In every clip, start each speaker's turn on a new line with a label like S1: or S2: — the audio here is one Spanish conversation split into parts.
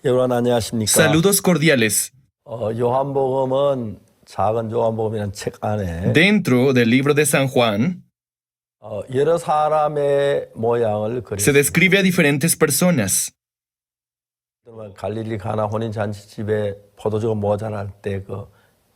S1: 여러분 안녕하십니까?
S2: Saludos cordiales.
S1: 요한복음은 작은 요한복음이라는 책 안에
S2: Dentro del libro de San Juan
S1: 여러 사람의 모양을
S2: se
S1: 그렸습니다.
S2: describe a diferentes personas.
S1: 갈릴리 가나 혼인잔치집에 포도주가 모자랄 때 그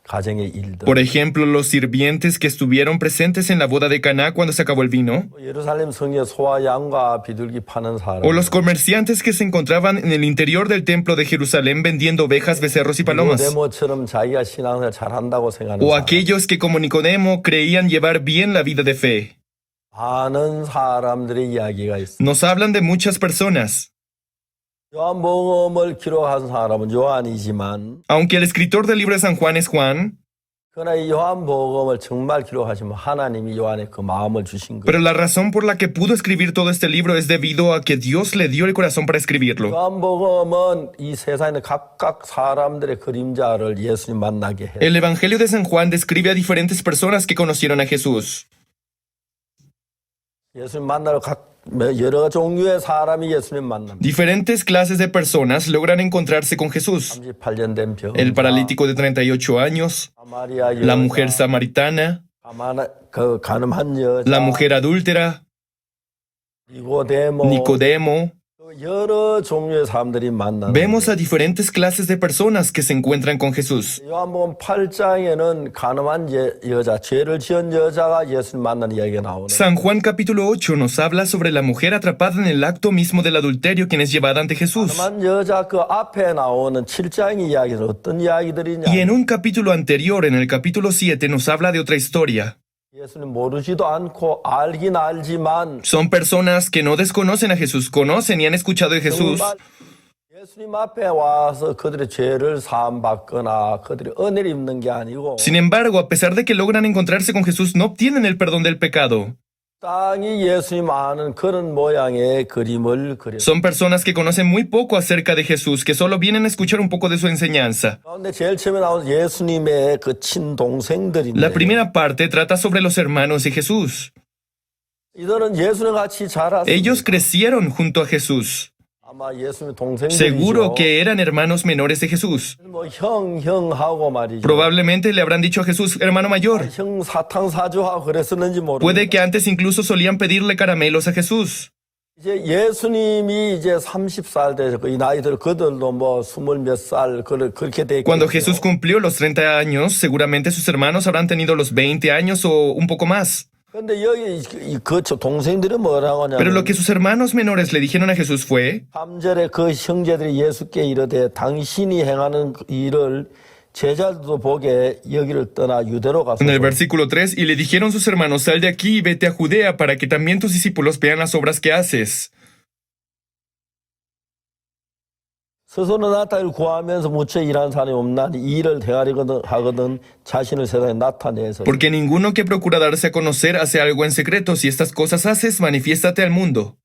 S1: 가정의 일들.
S2: Por ejemplo, los sirvientes que estuvieron presentes en la boda de Caná cuando se acabó el vino,
S1: 예루살렘 성에 소와 양과 비둘기 파는 사람.
S2: o los comerciantes que se encontraban en el interior del templo de Jerusalén vendiendo ovejas, becerros y palomas,
S1: 니고데모처럼 자기가 신앙생활 잘한다고 생각하는
S2: o
S1: 사람.
S2: aquellos que como Nicodemo creían llevar bien la vida de fe.
S1: 많은 사람들의 이야기가 있습니다.
S2: Nos hablan de muchas personas.
S1: 요한복음을 기록한 사람은 요한이지만
S2: Aunque el escritor del libro de San Juan es Juan,
S1: 그러나 이 요한복음을 정말 기록하시면 하나님이 요한의 그 마음을 주신 거예요.
S2: pero la razón por la que pudo escribir todo este libro es debido a que Dios le dio el corazón para escribirlo.
S1: 요한복음은 이 세상에 각각 사람들의 그림자를 예수님 만나게 해요.
S2: El Evangelio de San Juan describe a diferentes personas que conocieron a Jesús.
S1: 예수님 만나러 여러 종류의 사람이 예수님 만납니다.
S2: Diferentes clases de personas logran encontrarse con Jesús.
S1: 38년 된 병자,
S2: El paralítico de 38 años,
S1: 사마리아
S2: la
S1: 여자,
S2: mujer samaritana,
S1: 그 가늠한 여자,
S2: la mujer adúltera,
S1: 니고데모,
S2: Nicodemo.
S1: 여러 종류의 사람들이 만나는
S2: Vemos a diferentes clases de personas que se encuentran con Jesús.
S1: 요한복음 8장에는 가늠한 여자, 죄를 지은 여자가 예수님 만나는 이야기가 나오네.
S2: San Juan capítulo 8 nos habla sobre la mujer atrapada en el acto mismo del adulterio quien es llevada ante Jesús.
S1: 가늠한 여자 그 앞에 나오는 7장의 이야기는 어떤 이야기들이냐?
S2: Y en un capítulo anterior, en el capítulo 7, nos habla de otra historia.
S1: 예수님 모르지도 않고 알긴 알지만
S2: Son personas que no desconocen a Jesús, conocen y han escuchado de Jesús,
S1: 정말 예수님 앞에 와서 그들의 죄를 사함받거나 그들이 은혜를 입는 게 아니고
S2: sin embargo, a pesar de que logran encontrarse con Jesús, no obtienen el perdón del pecado.
S1: 땅이 예수님 아는 그런 모양의 그림을 그렸어요.
S2: Son personas que conocen muy poco acerca de Jesús, que solo vienen a escuchar un poco de su enseñanza.
S1: 그런데 제일 처음에 나온 예수님의 그 친동생들인데
S2: La primera parte trata sobre los hermanos de Jesús.
S1: 이들은 예수님 같이 자랐어요.
S2: Ellos crecieron junto a Jesús.
S1: 아마 예수님 동생들이죠.
S2: Seguro que eran hermanos menores de Jesús.
S1: 뭐 형하고 말이죠.
S2: Probablemente le habrán dicho a Jesús, hermano mayor.
S1: 형 사탕 사주하고 그랬었는지
S2: Puede
S1: 모르겠어요.
S2: que antes incluso solían pedirle caramelos a Jesús.
S1: 이제 예수님이 이제 30살 되셨고 이 나이들 그들도 뭐 20몇 살 그렇게 돼
S2: Cuando Jesús cumplió los 30 años, seguramente sus hermanos habrán tenido los 20 años o un poco más.
S1: 근데 여기 그 동생들은 뭐라고
S2: Pero lo
S1: 하냐면
S2: que sus hermanos menores le dijeron a Jesús fue,
S1: 3절에 그 형제들이 예수께 이르되 당신이 행하는 그 일을 제자들도 보게 여기를 떠나 유대로 가소서.
S2: en el versículo 3, y le dijeron sus hermanos, sal de aquí y vete a Judea para que también tus discípulos vean las obras que haces.
S1: 스스로 나타를 구하면서 무쳐 일하는 사람이 없나니 이 일을 하거든 자신을 세상에 나타내서
S2: Porque ninguno que procura darse a conocer hace algo en secreto. Si estas cosas haces, manifiéstate al mundo.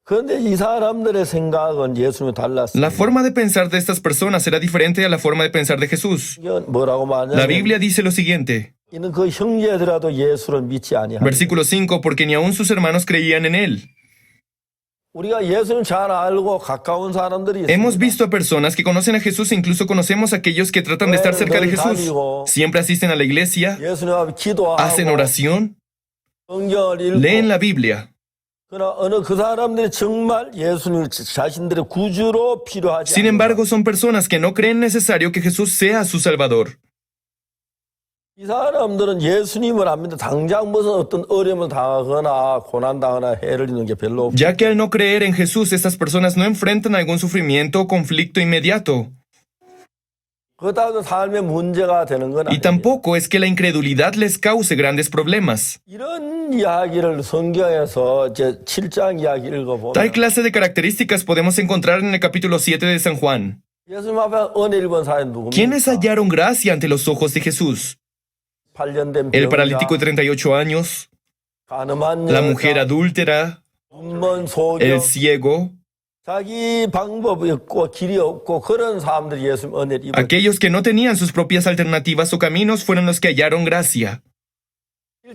S1: 그런데 이 사람들의 생각은 예수님이 달랐어요.
S2: La forma de pensar de estas personas era diferente a la forma de pensar de Jesús.
S1: 이건 뭐라고
S2: La
S1: 말하냐면
S2: Biblia dice lo siguiente,
S1: 이는 그 형제들아도 예수를 믿지 아니하니
S2: versículo 5, porque ni aun sus hermanos creían en él.
S1: 우리가 예수님 잘 알고 가까운 사람들이
S2: Hemos
S1: 있습니다.
S2: visto a personas que conocen a Jesús e incluso conocemos a aquellos que tratan de estar cerca de Jesús. Siempre asisten a la iglesia,
S1: 예수님 앞에 기도하고
S2: hacen oración,
S1: 성경을 읽고
S2: leen la Biblia.
S1: 그러나 어느 그 사람들이 정말 예수님을 자신들의 구주로 필요하지
S2: Sin
S1: 않는
S2: embargo, son personas que no creen necesario que Jesús sea su Salvador.
S1: 이 사람들은 예수님을 안 믿는 당장 무슨 어떤 어려움을 당하거나 고난당하거나 해를 입는 게 별로 없고
S2: Ya que al no creer en Jesús, estas personas no enfrentan algún sufrimiento o conflicto inmediato.
S1: 그렇다고 삶의 문제가 되는 건
S2: Y
S1: 아니에요.
S2: tampoco es que la incredulidad les cause grandes problemas.
S1: 이런 이야기를 성경에서 이제 7장 이야기 읽어보면
S2: Tal clase de características podemos encontrar en el capítulo 7 de San Juan.
S1: 예수님 앞에 은혜 입은 사람이 누굽니까?
S2: ¿Quiénes hallaron gracia ante los ojos de Jesús?
S1: 8년 된
S2: El
S1: 병자,
S2: paralítico de 38 años,
S1: 가늠한
S2: la
S1: 여자,
S2: mujer adúltera,
S1: 눈먼 소경,
S2: el ciego,
S1: 자기 방법이 없고 길이 없고 그런 사람들이 예수님 은혜를 입었어요.
S2: aquellos que no tenían sus propias alternativas o caminos fueron los que hallaron gracia.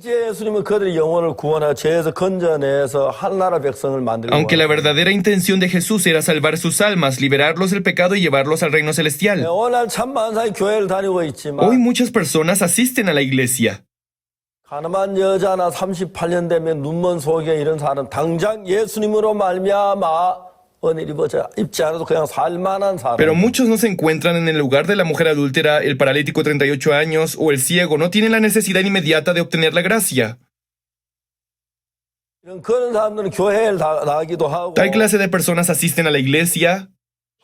S1: 실제 예수님은 그들의 영혼을 구원하여 죄에서 건져내서 하나나라 백성을 만들고
S2: Aunque la verdadera intención de Jesús era salvar sus almas, liberarlos del pecado y llevarlos al reino celestial.
S1: 오늘 참 많은 사람이 교회를 다니고 있지만
S2: Hoy muchas personas asisten a la iglesia.
S1: 가늠한 여자나 38년 되면 눈먼 소경에 이런 사람 당장 예수님으로 말미암아 은혜를 입지 않아도 그냥 살만한 사람.
S2: Pero muchos no se encuentran en el lugar de la mujer adúltera, el paralítico 38 años o el ciego. No tienen la necesidad inmediata de obtener la gracia.
S1: 이런 그런 사람들은 교회를 나가기도 하고
S2: Tal clase de personas asisten a la iglesia,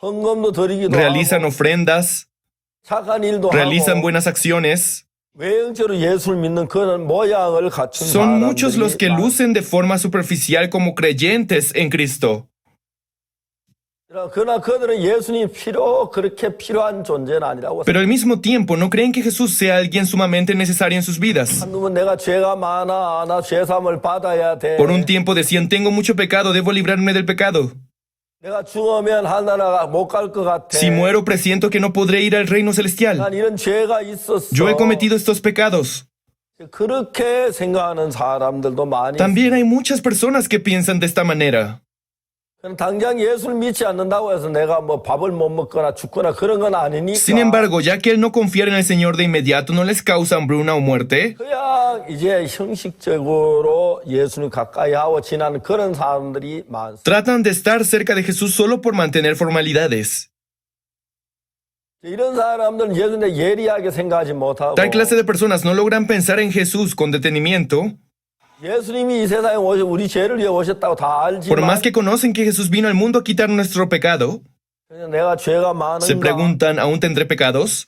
S1: 헌금도 드리기도
S2: realizan
S1: 하고
S2: ofrendas,
S1: 착한 일도
S2: realizan
S1: 하고
S2: buenas acciones.
S1: 외형적으로 예수를 믿는 그런 모양을 갖춘
S2: Son muchos los que
S1: 사람들이
S2: lucen de forma superficial como creyentes en Cristo.
S1: 그러나 그들은 예수님이 그렇게 필요한 존재는 아니라고
S2: Pero al mismo tiempo no creen que Jesús sea alguien sumamente necesario en sus vidas.
S1: 한두번 내가 죄가 많아 나 죄사함을 받아야 돼
S2: Por un tiempo decían, tengo mucho pecado, debo librarme del pecado.
S1: 내가 죽으면 하늘나라 못 갈 것 같아
S2: Si muero, presiento que no podré ir al reino celestial.
S1: 난 이런 죄가 있었어
S2: Yo he cometido estos pecados.
S1: 그렇게 생각하는 사람들도 많이
S2: También hay muchas personas que piensan de esta manera.
S1: 당장 예수를 믿지 않는다고 해서 내가 뭐 밥을 못 먹거나 죽거나 그런 건 아니니까
S2: Sin embargo, ya que el no confiar en el Señor de inmediato no les causa hambruna o muerte,
S1: 그냥 이제 형식적으로 예수님 가까이 하고 지나는 그런 사람들이 많습니다.
S2: tratan de estar cerca de Jesús solo por mantener formalidades.
S1: 이런 사람들은 예수님에 예리하게 생각하지 못하고
S2: Tal clase de personas no logran pensar en Jesús con detenimiento.
S1: 예수님이 이 세상에 오셔 우리 죄를 위해 오셨다고 다
S2: Por más
S1: 알지만
S2: que conocen que Jesús vino al mundo a quitar nuestro pecado,
S1: 그냥 내가 죄가
S2: se
S1: 많은가
S2: preguntan, ¿aún tendré pecados?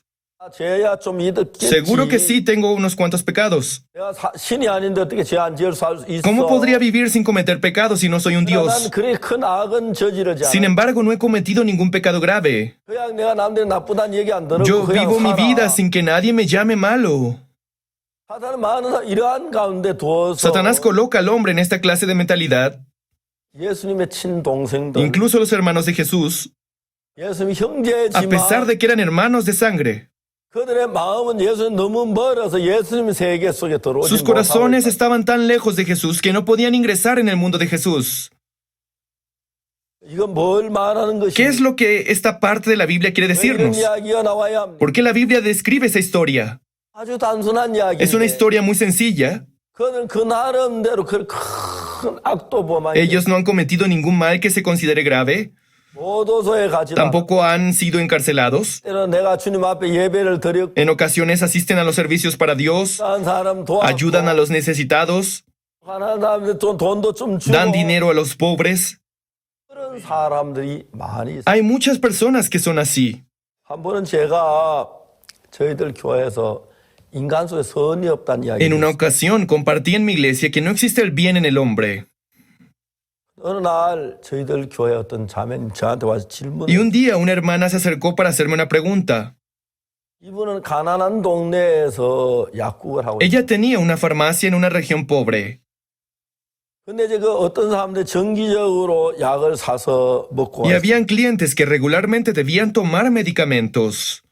S1: 죄야 좀 있겠지
S2: Seguro que sí, tengo unos cuantos pecados.
S1: 내가 신이 아닌데 어떻게 죄 안 지을 수 있어
S2: ¿Cómo podría vivir sin cometer pecados si no soy un
S1: 난
S2: Dios?
S1: 그래 큰 악은 저지르지
S2: Sin
S1: 않아
S2: embargo, no he cometido ningún pecado grave.
S1: 그냥 내가 남들이 나쁘다는 얘기 안 들어
S2: Yo
S1: 그냥
S2: vivo mi
S1: 살아
S2: vida sin que nadie me llame malo.
S1: 사탄은 많은 이러한 가운데 두어서
S2: Satanás coloca al hombre en esta clase de mentalidad.
S1: 예수님의 친동생들
S2: Incluso los hermanos de Jesús,
S1: 예수님
S2: a pesar
S1: 형제지만
S2: de que eran hermanos de sangre,
S1: 그들의 마음은 예수님 너무 멀어서 예수님 세계 속에 들어오지
S2: sus
S1: 못하고
S2: corazones
S1: 있다.
S2: estaban tan lejos de Jesús que no podían ingresar en el mundo de Jesús.
S1: 이건 뭘 말하는
S2: ¿Qué es
S1: 것이
S2: lo que esta parte de la Biblia quiere
S1: 이런
S2: decirnos?
S1: 이야기가 나와야 합니다.
S2: ¿Por qué la Biblia describe esa historia?
S1: 아주 단순한
S2: Es una
S1: 이야기인데
S2: historia muy sencilla.
S1: 그들은 그 나름대로 큰 악도 범한
S2: Ellos no han cometido ningún mal que se considere grave.
S1: 모도소에 가지
S2: Tampoco han sido encarcelados.
S1: 때는 내가 주님 앞에 예배를 드렸고
S2: En ocasiones asisten a los servicios para Dios,
S1: 한 사람
S2: ayudan a
S1: 도와주고
S2: los necesitados,
S1: 하나님 사람들 돈도 좀 주고
S2: dan dinero a los pobres.
S1: 그런 사람들이 많이 있어요.
S2: Hay muchas personas que son así.
S1: 한 번은 제가 저희들 교회에서 인간 속에 선이 없다는 이야기
S2: En una ocasión compartí en mi iglesia que no existe el bien en el hombre.
S1: 어느 날 저희들 교회 어떤 자매님 저한테 와서
S2: Y
S1: 질문을
S2: un día una hermana se acercó para hacerme una pregunta.
S1: 이분은 가난한 동네에서 약국을 하고 있어요.
S2: Ella tenía una farmacia en una región pobre.
S1: 근데 이제 그 어떤 사람들 정기적으로 약을 사서 먹고
S2: Y
S1: 왔어요.
S2: habían clientes que regularmente debían tomar medicamentos.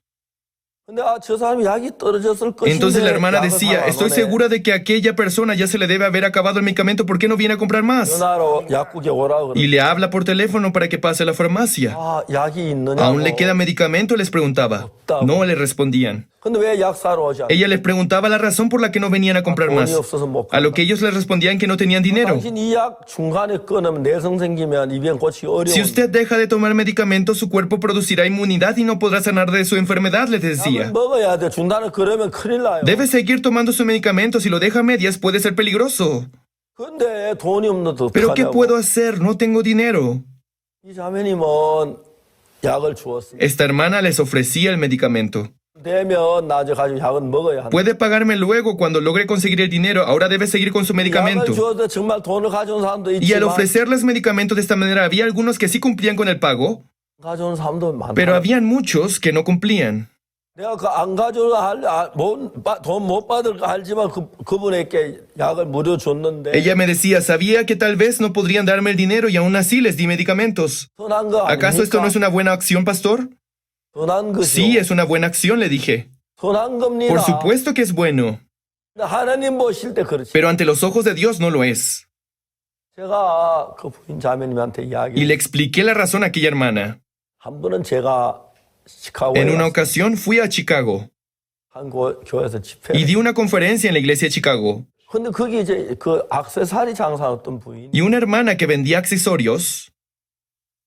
S1: 근데 저 사람이 약이 떨어졌을 것인데
S2: Entonces la hermana
S1: 약을
S2: decía,
S1: 사러
S2: estoy
S1: 안 오네.
S2: segura de que a aquella persona ya se le debe haber acabado el medicamento, ¿por qué no viene a comprar más?
S1: 전화로 약국에 오라고 그래.
S2: Y le habla por teléfono para que pase a la farmacia.
S1: 아, 약이 있느냐고.
S2: ¿Aún le queda medicamento? Les preguntaba. No le respondían.
S1: 근데 왜 약 사러 오지 않아?
S2: Ella les preguntaba la razón por la que no venían a comprar más.
S1: 돈이 없어서 못
S2: A lo
S1: 간다.
S2: que ellos les respondían que no tenían dinero.
S1: 당신 이 약 중간에 끊으면 내성 생기면 이 병 고치기
S2: Si
S1: 어려운
S2: usted deja de tomar medicamentos, su cuerpo producirá inmunidad y no podrá sanar de su enfermedad, les
S1: 약을
S2: decía.
S1: 먹어야 돼. 중단을 그러면 큰일 나요.
S2: Debe seguir tomando su medicamento. Si lo deja a medias, puede ser peligroso.
S1: 근데 돈이 없는데
S2: ¿Pero qué
S1: 어떡하냐고.
S2: puedo hacer? No tengo dinero.
S1: 이 자매님은 약을 주었습니다.
S2: Esta hermana les ofrecía el medicamento.
S1: 되면 나중에 가지고 약은 먹어야 한다.
S2: Puede pagarme luego cuando logre conseguir el dinero. Ahora debe seguir con su
S1: 약을
S2: medicamento.
S1: 주어도 정말 돈을 가져온 사람도
S2: Y al
S1: 있지만
S2: ofrecerles medicamentos de esta manera, había algunos que sí cumplían con el pago,
S1: 가져온 사람도 많다.
S2: pero habían muchos que no cumplían.
S1: 내가 그 안 가져가 돈 못 받을까 알지만 그분에게 약을 무료 줬는데
S2: Ella me decía, sabía que tal vez no podrían darme el dinero y aún así les di medicamentos.
S1: 선한 거
S2: ¿Acaso esto no
S1: 아닙니까?
S2: es una buena acción, pastor?
S1: 선한 것이요.
S2: Sí, es una buena acción, le dije.
S1: 선한 겁니다.
S2: Por supuesto que es bueno.
S1: 하나님 보실 때 그렇지.
S2: Pero ante los ojos de Dios no lo es.
S1: 제가 그 부인 자매님한테
S2: Y
S1: 이야기.
S2: le expliqué la razón a aquella hermana.
S1: 한 번은 제가 시카고에
S2: En una
S1: 가서
S2: ocasión fui a Chicago
S1: 한 교회에서 집회.
S2: y di una conferencia en la iglesia de Chicago.
S1: 근데 거기 이제 그 액세서리 장사했던 부인
S2: Y una hermana que vendía accesorios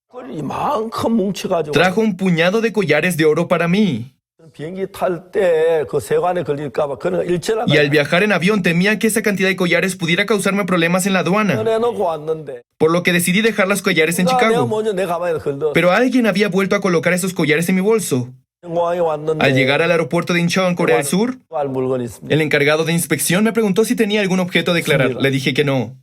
S1: 그걸 이만큼 뭉쳐가지고
S2: trajo un puñado de collares de oro para mí.
S1: 비행기 탈 때 그 세관에 걸릴까봐 그런 거 일체를
S2: Y al viajar en avión temía que esa cantidad de collares pudiera causarme problemas en la aduana,
S1: 해놓고 왔는데
S2: por lo que decidí dejar los collares en
S1: 내가
S2: Chicago.
S1: 먼저 내 가방에 걸려
S2: Pero alguien había vuelto a colocar esos collares en mi bolso.
S1: 공항에 왔는데
S2: Al llegar al aeropuerto de Incheon, Corea del Sur,
S1: 알 물건이 있습니다.
S2: el encargado de inspección me preguntó si tenía algún objeto a declarar. Le dije que no.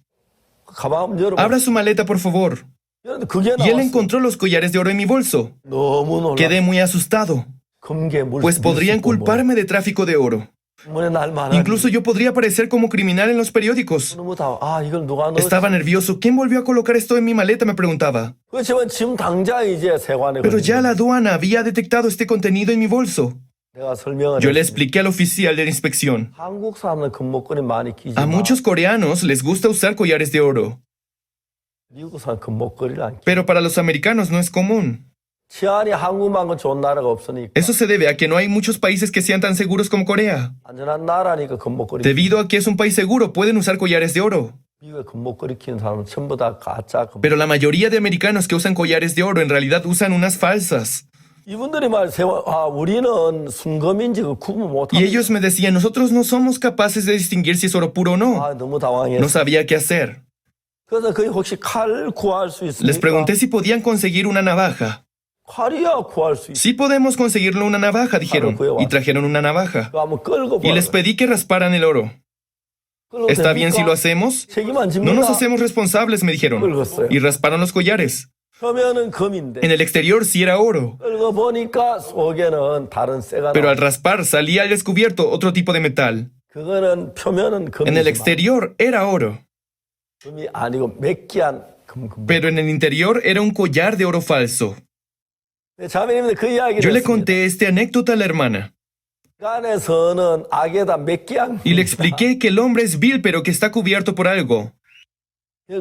S1: 가방 한번 열어봐.
S2: Abra su maleta, por favor.
S1: 그런데 그게
S2: Y él
S1: 나왔어.
S2: encontró los collares de oro en mi bolso.
S1: 너무 놀라.
S2: Quedé muy asustado,
S1: 금괴 물.
S2: pues podrían culparme de tráfico de oro.
S1: 문에 날 많아.
S2: Incluso yo podría aparecer como criminal en los periódicos.
S1: 너무 아 이걸 누가 넣었지?
S2: Estaba nervioso. ¿Quién volvió a colocar esto en mi maleta? Me preguntaba.
S1: 그렇지만 지금 당장 이제 세관에
S2: Pero
S1: 걸린
S2: ya
S1: 거야.
S2: la aduana había detectado este contenido en mi bolso.
S1: 내가 설명을
S2: Yo le
S1: 했습니다.
S2: expliqué al oficial de la inspección.
S1: 한국 사람은 금목걸이 많이 끼지
S2: A
S1: 마.
S2: muchos coreanos les gusta usar collares de oro,
S1: 미국 사람 금목걸이를 안 끼.
S2: pero para los americanos no es común.
S1: 치안이 한국만큼 좋은 나라가 없으니까
S2: Eso se debe a que no hay muchos países que sean tan seguros como Corea.
S1: 안전한 나라니까 금목걸이.
S2: Debido a que es un país seguro, pueden usar collares de oro.
S1: 미국에 금목걸이 끼는 사람은 전부 다 가짜 금.
S2: Pero la mayoría de americanos que usan collares de oro en realidad usan unas falsas.
S1: 이분들이 말 우리는 순금인지 그 구분 못
S2: Y
S1: 하고.
S2: ellos me decían, nosotros no somos capaces de distinguir si es oro puro o no.
S1: 아 너무 당황했어.
S2: No sabía qué hacer.
S1: 그래서 거기 혹시 칼 구할 수 있습니까?
S2: Les pregunté si podían conseguir una navaja.
S1: 칼이야 구할 수 있어.
S2: Sí podemos conseguirle una navaja, dijeron. Y trajeron una navaja.
S1: 그거 한번 끌고
S2: Y les pedí que rasparan el oro.
S1: 끌고
S2: ¿Está bien si lo
S1: 됩니까?
S2: hacemos?
S1: 책임 안
S2: No
S1: 집니다.
S2: nos hacemos responsables, me dijeron. Y rasparon los collares.
S1: 표면은 금인데
S2: En el exterior sí era oro.
S1: 끌고 보니까 속에는 다른 쇠가
S2: Pero
S1: 나와.
S2: al raspar salía al descubierto otro tipo de metal.
S1: 그거는 표면은
S2: En el
S1: 금이지만
S2: exterior era oro.
S1: 금이 아니고 매끼한 금.
S2: Pero en el interior era un collar de oro falso.
S1: 네, 자매님들 그 이야기를
S2: Yo le
S1: 했습니다.
S2: conté esta anécdota a la hermana.
S1: 안에서는 악에다 매끼한
S2: Y le expliqué que el hombre es vil pero que está cubierto por algo.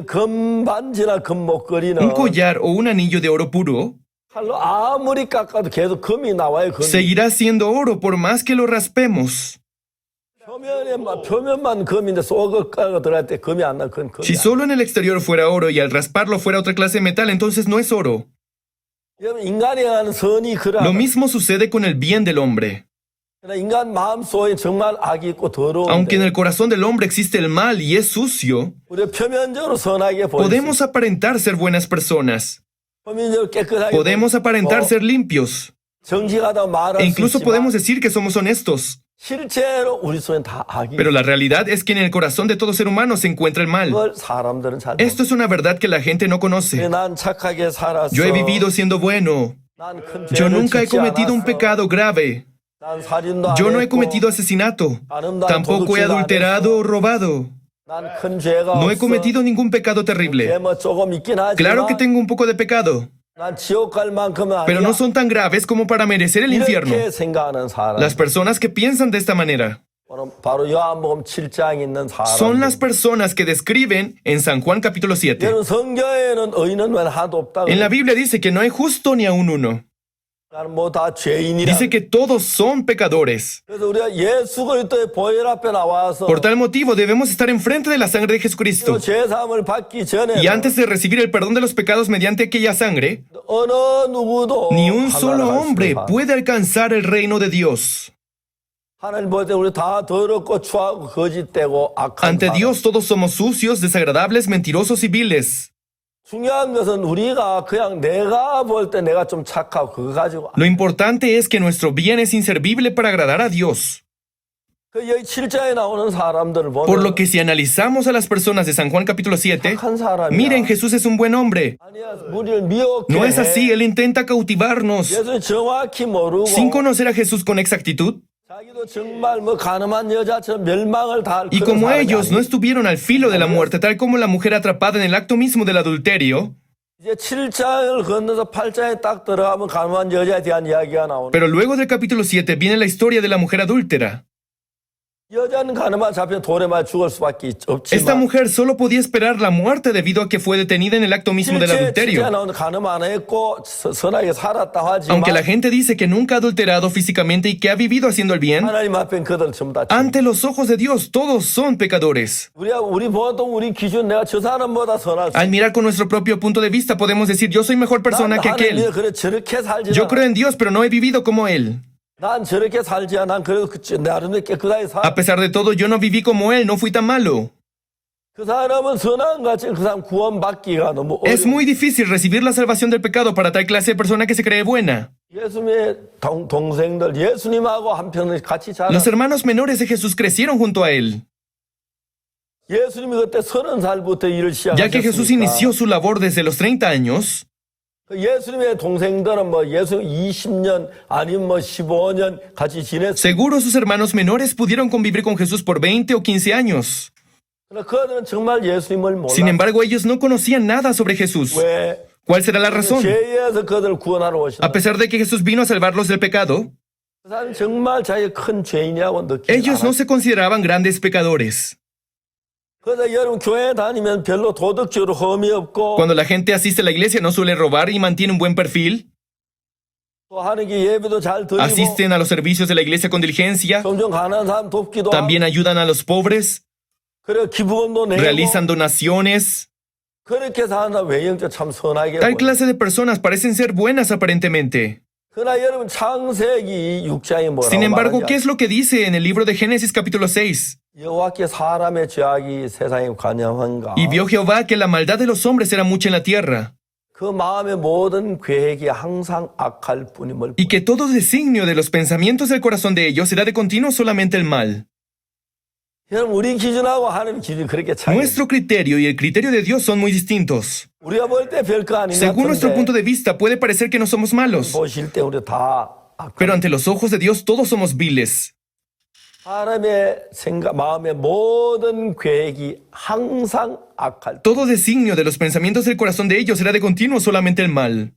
S1: 금반지나 금목걸이는
S2: Un collar o un anillo de oro puro
S1: 칼로 아무리 깎아도 계속 금이 나와요. 금이.
S2: seguirá siendo oro por más que lo raspemos.
S1: 표면만 금인데 속을 깔고 들어갈 때 금이 안 나. 그건 금이
S2: Si
S1: 아니야.
S2: solo en el exterior fuera oro y al rasparlo fuera otra clase de metal, entonces no es oro.
S1: 여러분 인간이 하는 선이 그러한
S2: Lo mismo sucede con el bien del hombre.
S1: 그러나 인간 마음 속에 정말 악이 있고
S2: Aunque en
S1: 더러운데
S2: el corazón del hombre existe el mal y es sucio,
S1: 우리가 표면적으로 선하게 보일 수
S2: podemos aparentar ser buenas personas.
S1: 표면적으로 깨끗하게
S2: Podemos aparentar ser limpios.
S1: 정직하다 말할
S2: E
S1: 수
S2: incluso
S1: 있지만
S2: podemos decir que somos honestos.
S1: 실제로 우리 속엔 다 악이
S2: Pero la realidad es que en el corazón de todo ser humano se encuentra el mal.
S1: 그걸 사람들은 잘
S2: Esto es una verdad que la gente no conoce.
S1: 모르. 난 착하게 살았어.
S2: Yo he vivido siendo bueno.
S1: 난 큰
S2: Yo
S1: 죄를
S2: nunca he
S1: 짓지
S2: cometido un
S1: 않았어.
S2: pecado grave.
S1: 난 살인도 안
S2: Yo no he
S1: 했고,
S2: cometido asesinato. Tampoco he
S1: 도둑질도 안
S2: adulterado o
S1: 했어.
S2: robado.
S1: 난 큰 죄가
S2: No he
S1: 없어.
S2: cometido ningún pecado terrible.
S1: 죄 뭐 조금 있긴 하지만
S2: Claro que tengo un poco de pecado,
S1: 난 지옥 갈 만큼은
S2: pero
S1: 아니야.
S2: no son tan graves como para merecer el infierno.
S1: 이렇게 생각하는 사람
S2: Las personas que piensan de esta manera
S1: 바로 요한복음 7장에 있는
S2: son las
S1: 사람.
S2: personas que describen en San Juan capítulo 7.
S1: 여러분 성경에는 의인은 왜 하나도 없다.
S2: En la Biblia dice que no hay justo ni aun uno.
S1: 나는 뭐 다 죄인이라.
S2: Dice que todos son pecadores.
S1: 그래서 우리가 예수 그리스도의 보혈 앞에 나와서
S2: Por tal motivo debemos estar enfrente de la sangre de Jesucristo.
S1: 죄 사함을 받기 전에
S2: Y antes de recibir el perdón de los pecados mediante aquella sangre,
S1: 어느 누구도
S2: ni un solo
S1: 하나님
S2: hombre
S1: 말씀을
S2: puede alcanzar el reino de Dios.
S1: 하나님 볼 때 우리 다 더럽고 추하고 거짓되고 악한
S2: Ante
S1: 사람.
S2: Dios todos somos sucios, desagradables, mentirosos y viles.
S1: 중요한 것은 우리가 그냥 내가 볼 때 내가 좀 착하고 그거 가지고
S2: Lo importante es que nuestro bien es inservible para agradar a Dios.
S1: 그 여기 7장에 나오는 사람들을
S2: Por lo
S1: 보면
S2: que si analizamos a las personas de San Juan capítulo 7,
S1: 착한 사람이야.
S2: miren, Jesús es un buen hombre.
S1: 아니야, 우리를 미혹해.
S2: No es así, Él intenta cautivarnos.
S1: 예수 정확히 모르고
S2: Sin conocer a Jesús con exactitud,
S1: 자기도 정말 뭐 가늠한 여자처럼 멸망을 당할
S2: y
S1: 그런
S2: como
S1: 사람이
S2: ellos no
S1: 아니야.
S2: estuvieron al filo de la muerte, tal como la mujer atrapada en el acto mismo del adulterio,
S1: 이제 7장을 건너서 8장에 딱 들어가면 가늠한 여자에 대한 이야기가 나오는.
S2: pero luego del capítulo 7 viene la historia de la mujer adúltera.
S1: 여자는 가늠한 잡혀 돌에 맞아 죽을 수밖에
S2: Esta
S1: 없지만
S2: mujer solo podía esperar la muerte debido a que fue detenida en el acto mismo del
S1: 실제
S2: adulterio.
S1: 나오는 가늠 안 했고 선하게 살았다 하지만
S2: Aunque la gente dice que nunca ha adulterado físicamente y que ha vivido haciendo el bien,
S1: 하나님 앞엔 그들 전부 다 죄.
S2: ante los ojos de Dios todos son pecadores.
S1: 우리 보통 우리 기준 내가 저 사람보다 선할 수
S2: Al mirar con nuestro propio punto de vista podemos decir yo soy mejor persona que aquel.
S1: 하나님 그래 저렇게 살지
S2: Yo
S1: 않아.
S2: creo en Dios pero no he vivido como Él.
S1: 난 저렇게 살지 않아. 난 그래도 나름대로 깨끗하게 살.
S2: A pesar de todo yo no viví como Él, no fui tan malo.
S1: 그 사람은 선한 같이 그 사람 구원받기가 너무
S2: Es
S1: 어려워.
S2: muy difícil recibir la salvación del pecado para tal clase de persona que se cree buena.
S1: 예수님의 동생들 예수님하고 한편을 같이 자라.
S2: Los hermanos menores de Jesús crecieron junto a Él,
S1: 예수님이 그때 30살부터 일을
S2: ya que Jesús
S1: 시작하셨으니까
S2: inició su labor desde los 30 años.
S1: 그 예수님의 동생들은 뭐 예수 20년 아니면 뭐 15년 같이 지냈어.
S2: Seguro sus hermanos menores pudieron convivir con Jesús por 20 o 15 años.
S1: 그러나 그들은 정말 예수님을 몰라.
S2: Sin embargo, ellos no conocían nada sobre Jesús.
S1: 왜?
S2: ¿Cuál será la razón?
S1: 죄에서 그들을 구원하러 오시는
S2: A pesar de que Jesús vino a salvarlos del pecado,
S1: 그 사람이 정말 자기가 큰 죄인이라고 느끼지
S2: ellos no
S1: 않았어요.
S2: se consideraban grandes pecadores.
S1: 그래서 여러분 교회 다니면 별로 도덕적으로 험이 없고
S2: Cuando la gente asiste a la iglesia no suele robar y mantiene un buen perfil.
S1: 또 하는 게 예배도 잘 드리고
S2: Asisten a los servicios de la iglesia con diligencia.
S1: 점점 가난한 사람 돕기도
S2: También
S1: 하고
S2: ayudan a los pobres.
S1: 그래 기부금도 내고
S2: Realizan donaciones.
S1: 그렇게 사는 사람 외형적 참 선하게
S2: Tal
S1: 보여요.
S2: clase de personas parecen ser buenas aparentemente.
S1: 그러나 여러분 창세기 6장이 뭐라고
S2: Sin embargo, ¿qué
S1: 말하냐
S2: es lo que dice en el libro de Génesis capítulo 6?
S1: 여호와께 사람의 죄악이 세상에 관영한가
S2: Y vio Jehová que la maldad de los hombres era mucha en la tierra,
S1: 그 마음의 모든 계획이 항상 악할 뿐임을
S2: y que todo designio de los pensamientos del corazón de ellos será de continuo solamente el mal.
S1: 여러분 우리 기준하고 하나님 기준이 그렇게 차이
S2: Nuestro criterio y el criterio de Dios son muy distintos.
S1: 우리가 볼 때 별거 아닌 것
S2: Según nuestro punto
S1: 같은데
S2: de vista, puede parecer que no somos malos,
S1: 보실 때 우리 다
S2: pero ante los ojos de Dios todos somos viles.
S1: 사람의 생각, 마음의 모든 계획이 항상 악할.
S2: Todo designio de los pensamientos del corazón de ellos será de continuo solamente el mal.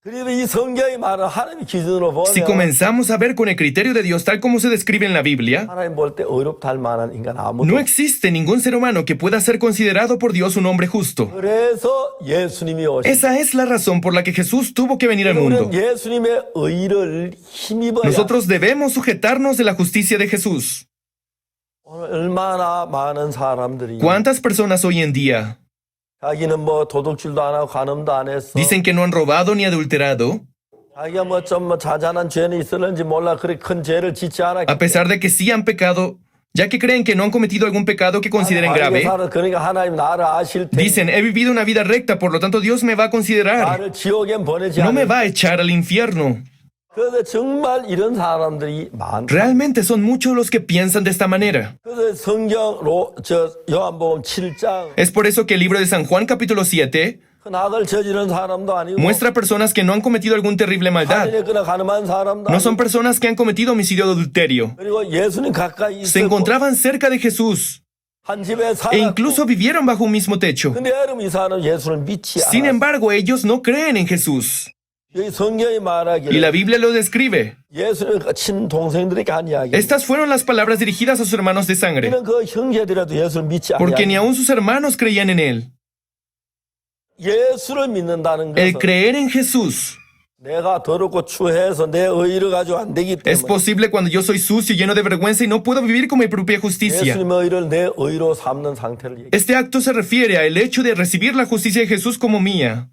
S1: 그리고 이 성경이 말하는 하나님의 기준으로
S2: Si
S1: 보면
S2: comenzamos a ver con el criterio de Dios tal como se describe en la Biblia,
S1: 하나님 볼 때 의롭다 할 만한 인간 아무도
S2: no
S1: 없어요.
S2: existe ningún ser humano que pueda ser considerado por Dios un hombre justo.
S1: 그래서 예수님이 오신
S2: Esa es la razón por la que Jesús tuvo que venir al mundo.
S1: 우리는 예수님의 의를 힘입어야
S2: Nosotros debemos sujetarnos de la justicia de Jesús.
S1: 오늘 얼마나 많은 사람들이
S2: ¿Cuántas personas hoy en día
S1: 자기는 뭐 도둑질도 안 하고 간음도 안 했어.
S2: dicen que no han robado ni adulterado,
S1: 자기가 뭐 좀 뭐 자잘한 죄는 있었는지 몰라 그렇게 큰 죄를 짓지 않았기
S2: a pesar de que sí han pecado, ya que creen que no han cometido algún pecado que consideren grave?
S1: 그러니까 하나님 나를 아실 때
S2: Dicen, he vivido una vida recta, por lo tanto Dios me va a considerar.
S1: 나를 지옥엔 보내지
S2: No me
S1: 않을.
S2: va a echar al infierno.
S1: 그래서 정말 이런 사람들이 많다.
S2: Realmente son muchos los que piensan de esta manera.
S1: 그래서 성경으로 저 요한복음 7장
S2: Es por eso que el libro de San Juan capítulo 7
S1: 큰 악을 저지른 사람도 아니고
S2: muestra personas que no han cometido algún terrible maldad.
S1: 살인했거나 가늠한 사람도
S2: No
S1: 아니고
S2: son personas que han cometido homicidio o adulterio.
S1: 그리고 예수님 가까이
S2: Se
S1: 있었고
S2: encontraban cerca de Jesús
S1: 한 집에
S2: e
S1: 살았고
S2: incluso vivieron bajo un mismo techo.
S1: 근데 여러분 이 사람은 예수를 믿지
S2: Sin
S1: 않아.
S2: embargo, ellos no creen en Jesús.
S1: 여기 성경이
S2: Y la
S1: 말하기를
S2: Biblia lo describe.
S1: 예수님 친동생들에게 한 이야기.
S2: Estas fueron las palabras dirigidas a sus hermanos de sangre,
S1: 이는 그 형제들이라도 예수를 믿지
S2: porque ni
S1: 않냐.
S2: aun sus hermanos creían en Él.
S1: 예수를 믿는다는
S2: El
S1: 것은
S2: creer en Jesús
S1: 내가 더럽고 추해서 내 의를 가지고 안 되기
S2: es
S1: 때문에
S2: posible cuando yo soy sucio, lleno de vergüenza y no puedo vivir con mi propia justicia.
S1: 예수님의 의를 내 의로 삼는 상태를 얘기해.
S2: Este acto se refiere al hecho de recibir la justicia de Jesús como mía.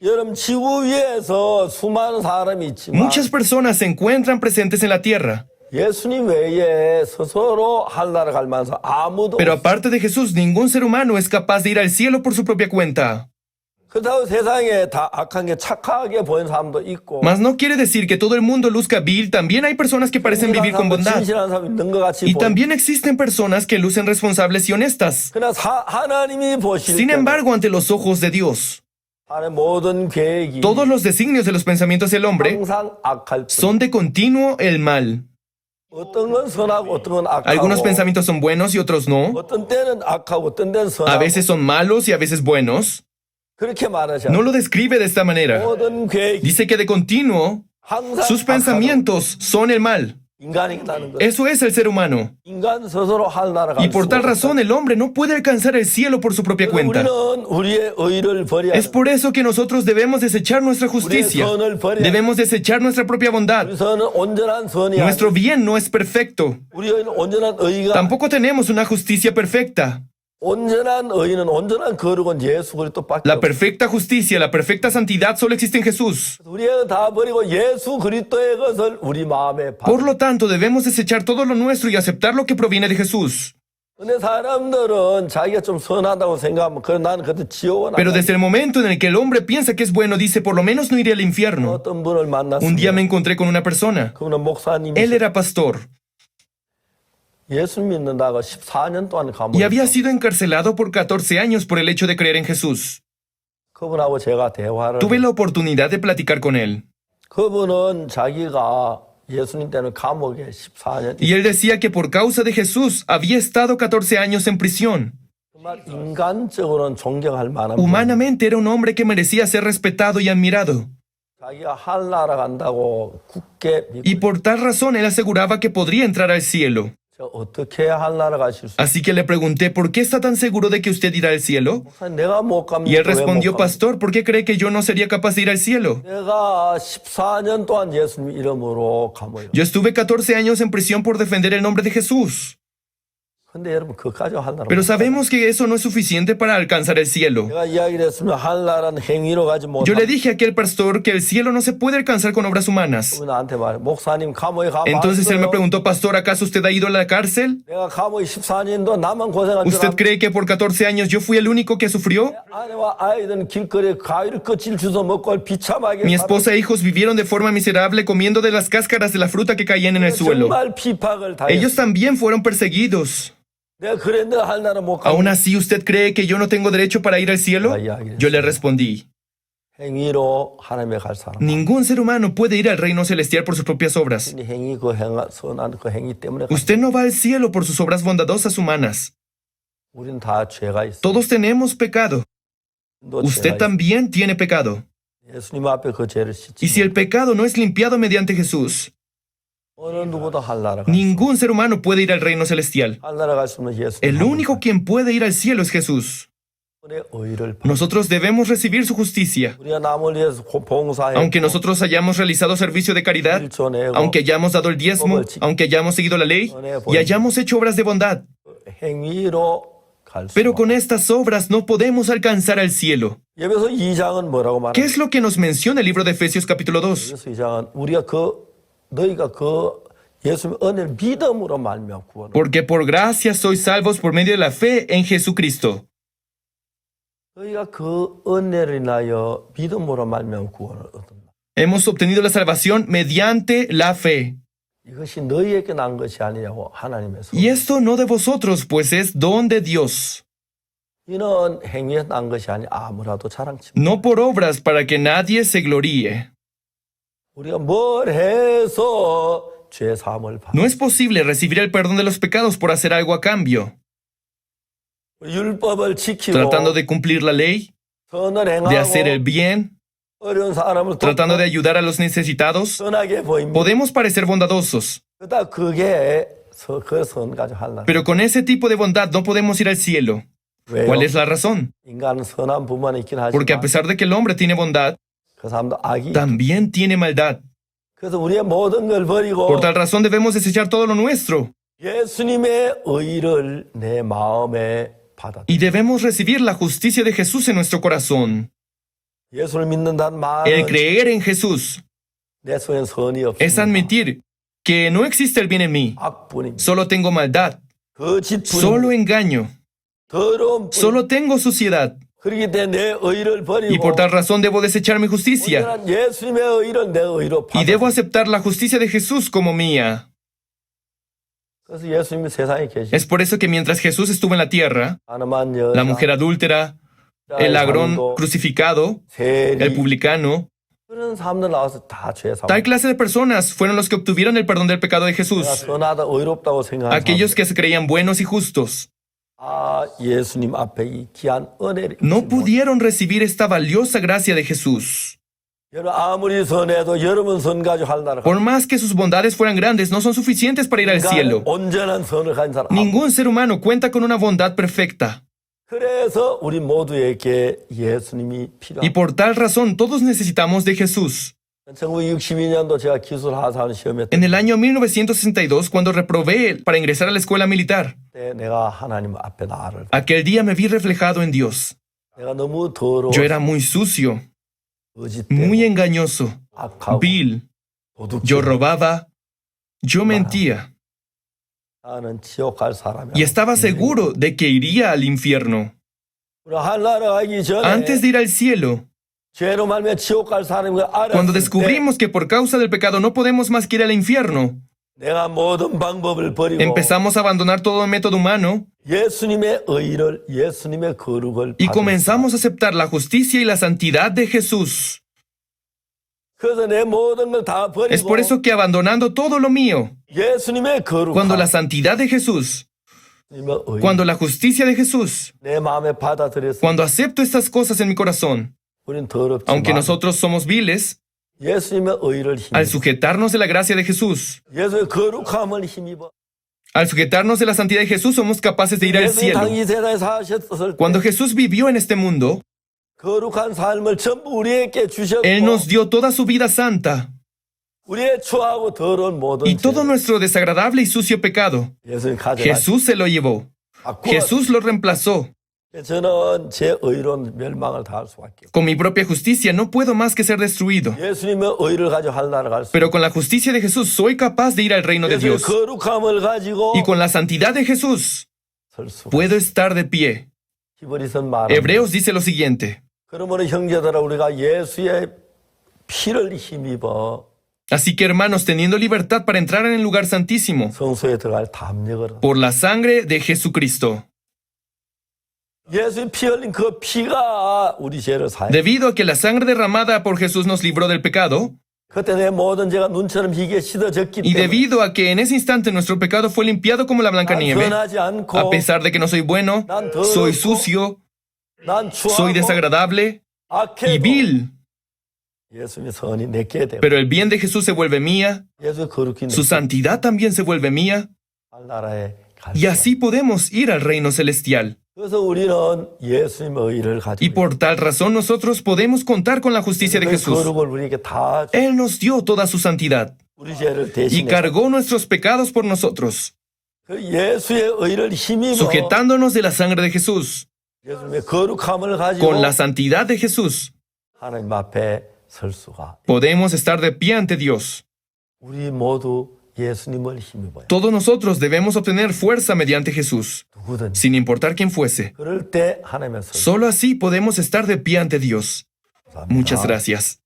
S1: 여러분 지구 위에서 수많은 사람이 있지만
S2: Muchas personas se encuentran presentes en la tierra,
S1: 예수님 외에 스스로 하늘나라 갈 만한 사람 아무도
S2: pero
S1: 없어.
S2: aparte de Jesús, ningún ser humano es capaz de ir al cielo por su propia cuenta.
S1: 그렇다고 세상에 다 악한 게 착하게 보이는 사람도 있고
S2: Mas no quiere decir que todo el mundo luzca vil, también hay personas que parecen vivir con bondad.
S1: 진실한 사람 있는 것 같이
S2: Y
S1: 보이고
S2: también existen personas que lucen responsables y honestas.
S1: 그러나 하나님이 보실
S2: Sin
S1: 때
S2: embargo, ante los ojos de Dios,
S1: 하나님의 모든 계획이
S2: todos los designios de los pensamientos del hombre
S1: 항상 악할 뿐.
S2: son de continuo el mal.
S1: 어떤 건 선하고 어떤 건 악하고
S2: Algunos pensamientos son buenos y otros no.
S1: 어떤 때는 악하고 어떤 때는
S2: A
S1: 선하고
S2: veces son malos y a veces buenos.
S1: 그렇게 말하잖아요.
S2: No lo describe de esta manera.
S1: 모든 계획이
S2: Dice que de continuo
S1: 항상
S2: sus
S1: 악하고
S2: pensamientos son el mal.
S1: 인간이라는 것.
S2: Eso es el ser humano.
S1: 인간 스스로 하늘나라
S2: Y
S1: 갈
S2: por
S1: 수
S2: tal
S1: 없다.
S2: razón el hombre no puede alcanzar el cielo por su propia cuenta.
S1: 우리는 우리의 의를 버려야
S2: Es por eso que nosotros debemos desechar nuestra justicia. Debemos desechar nuestra propia bondad.
S1: 우리 선은 온전한 선이
S2: Nuestro
S1: 아니고
S2: bien no es perfecto.
S1: 우리 의는 온전한 의가
S2: Tampoco tenemos una justicia perfecta.
S1: 온전한 의는 온전한 거룩은 예수 그리스도밖에
S2: La
S1: 없어.
S2: perfecta justicia, la perfecta santidad solo existe en Jesús.
S1: 우리의 다 버리고 예수 그리스도의 것을 우리 마음에
S2: Por
S1: 받아.
S2: lo tanto, debemos desechar todo lo nuestro y aceptar lo que proviene de Jesús.
S1: 근데 사람들은 자기가 좀 선하다고 생각하면 그래 나는 그때 지옥은 안
S2: Pero
S1: 가.
S2: desde el momento en el que el hombre piensa que es bueno, dice, por lo menos no iré al infierno.
S1: 어떤 분을
S2: Un día me
S1: 만났습니다.
S2: encontré con una persona.
S1: 그분은 목사님이
S2: Él era pastor
S1: 예수 믿는다고 14년 동안
S2: y
S1: 감옥에
S2: había
S1: 있었고
S2: sido encarcelado por 14 años por el hecho de creer en Jesús.
S1: 그분하고 제가 대화를
S2: Tuve la oportunidad de platicar con él.
S1: 그분은 자기가 예수님 때는 감옥에 14년
S2: Y él decía que por causa de Jesús había estado 14 años en prisión.
S1: 정말 인간적으로는 존경할 만한 분.
S2: Humanamente era un hombre que merecía ser respetado y admirado.
S1: 자기가 하늘나라 간다고 굳게 믿고
S2: Y por tal razón él aseguraba que podría entrar al cielo.
S1: 저 어떻게 하늘나라 가실 수
S2: Así que le pregunté, ¿por qué está tan seguro de que usted irá al cielo?
S1: 있어요? 내가 못 갑니다.
S2: Y él
S1: 왜 못
S2: respondió,
S1: 갑니까?
S2: pastor, ¿por qué cree que yo no sería capaz de ir al cielo?
S1: 내가 14년 동안 예수님 이름으로 감옥에
S2: Yo estuve 14 años en prisión por defender el nombre de Jesús.
S1: 근데 여러분 그까지 하늘나라
S2: Pero
S1: 못 가요.
S2: sabemos que eso no es suficiente para alcanzar el cielo.
S1: 내가 이야기를 했으면 하늘나라는 행위로 가지
S2: Yo le
S1: 못하고
S2: dije a aquel pastor que el cielo no se puede alcanzar con obras humanas.
S1: 나한테 말해 목사님 감옥에
S2: Entonces él me
S1: 가봤어요.
S2: preguntó, pastor, ¿acaso usted ha ido a la cárcel?
S1: 내가 감옥에 14년도 나만 고생한 줄
S2: ¿Usted
S1: 알아?
S2: cree que por 14 años yo fui el único que sufrió?
S1: 아내와 아이들은 길거리에 가위를 껍질 주워 먹고 비참하게
S2: Mi esposa e hijos vivieron de forma miserable comiendo de las cáscaras de la fruta que caían en el suelo.
S1: 정말 피팍을 당했어.
S2: Ellos también fueron perseguidos.
S1: 내가 그랬는데 하늘나라 못 가고
S2: ¿Aún así usted cree que yo no tengo derecho para ir al cielo? Yo le respondí,
S1: 행위로 하나님에 갈 사람.
S2: ningún ser humano puede ir al reino celestial por sus propias obras.
S1: 이 행위 그 선한 그 행위 때문에
S2: Usted no va al cielo por sus obras bondadosas humanas.
S1: 우리는 다 죄가 있어.
S2: Todos tenemos pecado.
S1: 너
S2: Usted
S1: 죄가
S2: también tiene pecado.
S1: 있어. 예수님 앞에 그 죄를 씻지.
S2: Y si el pecado no es limpiado mediante Jesús,
S1: 어느 누구도 하늘나라 가.
S2: ningún ser humano puede ir al reino celestial.
S1: 하늘나라 갈 수 있는 예수님.
S2: El único quien puede ir al cielo es Jesús.
S1: 의 의를 받.
S2: Nosotros debemos recibir su justicia.
S1: 우리가 남을 위해서 봉사해.
S2: Aunque nosotros hayamos realizado servicio de caridad, aunque hayamos dado el diezmo, aunque hayamos seguido la ley y hayamos hecho obras de bondad.
S1: 행위로 갈 수.
S2: Pero con estas obras no podemos alcanzar al cielo.
S1: 예배서 2장은 뭐라고
S2: ¿Qué
S1: 말하냐?
S2: es lo que nos menciona el libro de Efesios capítulo 2?
S1: 예배서 2장은 우리가 너희가 예수님의 은혜를 믿음으로 말미암아 구원.
S2: Porque por gracia sois salvos por medio de la fe en Jesucristo.
S1: 너희가 그 은혜를 인하여 믿음으로 말미암아 구원을 얻는다.
S2: Hemos obtenido la salvación mediante la fe.
S1: 이것이 너희에게 난 것이 아니냐고 하나님의 소.
S2: Y esto no de vosotros, pues es don de Dios.
S1: 이는 행위에 난 것이 아니 아무라도 자랑치.
S2: No por obras para que nadie se gloríe.
S1: 우리가 뭘 해서 죄 사함을 받.
S2: No es posible recibir el perdón de los pecados por hacer algo a cambio.
S1: 율법을 지키고
S2: Tratando de cumplir la ley,
S1: 선을
S2: de hacer el
S1: 행하고
S2: bien,
S1: 어려운 사람을
S2: tratando de
S1: 돕고
S2: ayudar a los necesitados,
S1: 선하게 보입니다.
S2: podemos parecer bondadosos.
S1: 그다 그게 그 선 가지고 할라.
S2: Pero con ese tipo de bondad no podemos ir al cielo.
S1: 왜요?
S2: ¿Cuál es la razón?
S1: 인간은 선한 부분이 있긴
S2: Porque a
S1: 하지만
S2: pesar de que el hombre tiene bondad,
S1: 그 사람도 악이.
S2: también tiene maldad.
S1: 그래서 우리의 모든 걸 버리고
S2: Por tal razón debemos desechar todo lo nuestro
S1: 예수님의 의를 내 마음에 받아.
S2: y debemos recibir la justicia de Jesús en nuestro corazón.
S1: 예수를 믿는다는
S2: El
S1: 말은
S2: creer en Jesús
S1: 내 속엔 선이
S2: es
S1: 없습니다.
S2: admitir que no existe el bien en mí,
S1: 악뿐입니다.
S2: solo tengo maldad,
S1: 거짓뿐입니다.
S2: solo engaño,
S1: 더러움 뿐.
S2: solo tengo suciedad.
S1: 그렇기 때문에 내 의를
S2: Y
S1: 버리고
S2: por tal razón debo desechar mi justicia
S1: 온전한 예수님의 의를 내 의로
S2: y
S1: 받아.
S2: debo aceptar la justicia de Jesús como mía.
S1: 그래서 예수님이 세상에 계시.
S2: Es por eso que mientras Jesús estuvo en la tierra,
S1: 가늠한 여자,
S2: la mujer adúltera, el ladrón crucificado, el
S1: 세리
S2: publicano,
S1: 그런 사람들 나와서 다 죄 사함.
S2: tal clase de personas fueron los que obtuvieron el perdón del pecado de
S1: 내가
S2: Jesús.
S1: 선하다 의롭다고 생각하는
S2: Aquellos que se creían buenos y justos
S1: 아 예수님 앞에 이 귀한 은혜를
S2: no
S1: 잊지 못-
S2: pudieron recibir esta valiosa gracia de Jesús.
S1: 여러분 아무리 선해도 여러분 선 가지고 할 나라.
S2: Por más que sus bondades fueran grandes, no son suficientes para ir al cielo.
S1: 온전한 선을 가진 사람.
S2: Ningún ser humano cuenta con una bondad perfecta.
S1: 그래서 우리 모두에게 예수님이
S2: Y
S1: 필요합니다.
S2: por tal razón, todos necesitamos de Jesús.
S1: 1962년도 제가 기술 하사하는 시험에
S2: En el año 1962, cuando reprobé para ingresar a la escuela militar,
S1: 때 내가 하나님 앞에 나를
S2: aquel día me vi reflejado en Dios.
S1: 내가 너무 더러워
S2: Yo era muy sucio,
S1: 거짓되고
S2: muy engañoso,
S1: 악하고
S2: vil.
S1: 도둑질
S2: Yo robaba, yo mentía.
S1: 나는 지옥 갈 사람이야.
S2: Y estaba seguro de que iría al infierno.
S1: 우리 하늘나라 가기 전에
S2: Antes de ir al cielo,
S1: 죄로 말미암아 지옥 갈 사람인 걸
S2: cuando
S1: 알았을 때
S2: descubrimos que por causa del pecado no podemos más que ir al infierno,
S1: 내가 모든 방법을 버리고
S2: empezamos a abandonar todo método humano
S1: 예수님의 의를 예수님의 거룩을
S2: y
S1: 받은
S2: comenzamos a aceptar la justicia y la santidad de Jesús.
S1: 그래서 내 모든 걸 다
S2: Es
S1: 버리고
S2: por eso que abandonando todo lo mío,
S1: 예수님의 거룩
S2: cuando la santidad de Jesús,
S1: 예수님의 의
S2: cuando la justicia de Jesús,
S1: 내 마음에 받아들여서
S2: cuando acepto estas cosas en mi corazón,
S1: 우린 더럽지만
S2: aunque nosotros somos viles,
S1: 예수님의 의를
S2: al
S1: 힘입어
S2: sujetarnos de la gracia de Jesús,
S1: 예수의 거룩함을 힘입어
S2: al sujetarnos de la santidad de Jesús, somos capaces de ir al
S1: 예수님
S2: cielo.
S1: 당시 세상에 사셨을 때
S2: Cuando Jesús vivió en este mundo,
S1: 거룩한 삶을 전부 우리에게 주셨고
S2: Él nos dio toda su vida santa
S1: 우리의 추하고 더러운 모든
S2: y todo
S1: 죄
S2: nuestro desagradable y sucio pecado.
S1: 예수님 가져가
S2: Jesús se lo llevó. Jesús lo reemplazó.
S1: 저는 제 의로 멸망을 당할 수밖에 없어요.
S2: Con mi propia justicia no puedo más que ser destruido.
S1: 예수님의 의를 가지고 할 나라 갈 수.
S2: Pero con la justicia de Jesús soy capaz de ir al reino de
S1: 예수님의
S2: Dios.
S1: 거룩함을 가지고
S2: Y con la santidad de Jesús
S1: 설 수.
S2: puedo estar de pie.
S1: 히브리서는 말합니다.
S2: Hebreos dice lo siguiente.
S1: 그러므로 형제들아 우리가 예수의 피를 힘입어
S2: Así que hermanos, teniendo libertad para entrar en el lugar santísimo,
S1: 성소에 들어갈 담력을
S2: por la sangre de Jesucristo,
S1: 예수의 피 흘린 그 피가 우리 죄를 사해.
S2: debido a que la sangre derramada por Jesús nos libró del pecado,
S1: 그때 내 모든 죄가 눈처럼 희게 씻어졌기
S2: y
S1: 때문에
S2: debido a que en ese instante nuestro pecado fue limpiado como la blanca
S1: 난
S2: nieve,
S1: 선하지 않고
S2: a pesar de que no soy bueno, soy sucio,
S1: 난
S2: soy
S1: 추하고
S2: desagradable y
S1: 악해도
S2: vil,
S1: 예수님의 선이 내게 되고
S2: pero el bien de Jesús se vuelve mía,
S1: 예수의 거룩이
S2: su santidad también se vuelve mía,
S1: 할 나라에 갈
S2: y
S1: 수.
S2: así podemos ir al reino celestial.
S1: 그래서 우리는 예수님의 의를
S2: Y
S1: 가지고
S2: por tal razón nosotros podemos contar con la justicia de
S1: 그
S2: Jesús.
S1: 거룩을 우리에게 다 주-
S2: Él nos dio toda su santidad
S1: 우리 죄를
S2: y
S1: 대신해
S2: cargó nuestros pecados por nosotros,
S1: 그 예수의 의를 힘입어
S2: sujetándonos de la sangre de Jesús,
S1: 예수님의 거룩함을 가지고
S2: con la santidad de Jesús.
S1: 하나님 앞에 설 수가.
S2: Podemos estar de pie ante Dios.
S1: 우리 모두 예수님을 힘입어요.
S2: Todos nosotros debemos obtener fuerza mediante Jesús,
S1: 누구든지.
S2: sin importar quién fuese.
S1: 그럴 때 하나님의 설.
S2: Solo así podemos estar de pie ante Dios.
S1: 감사합니다.
S2: Muchas gracias.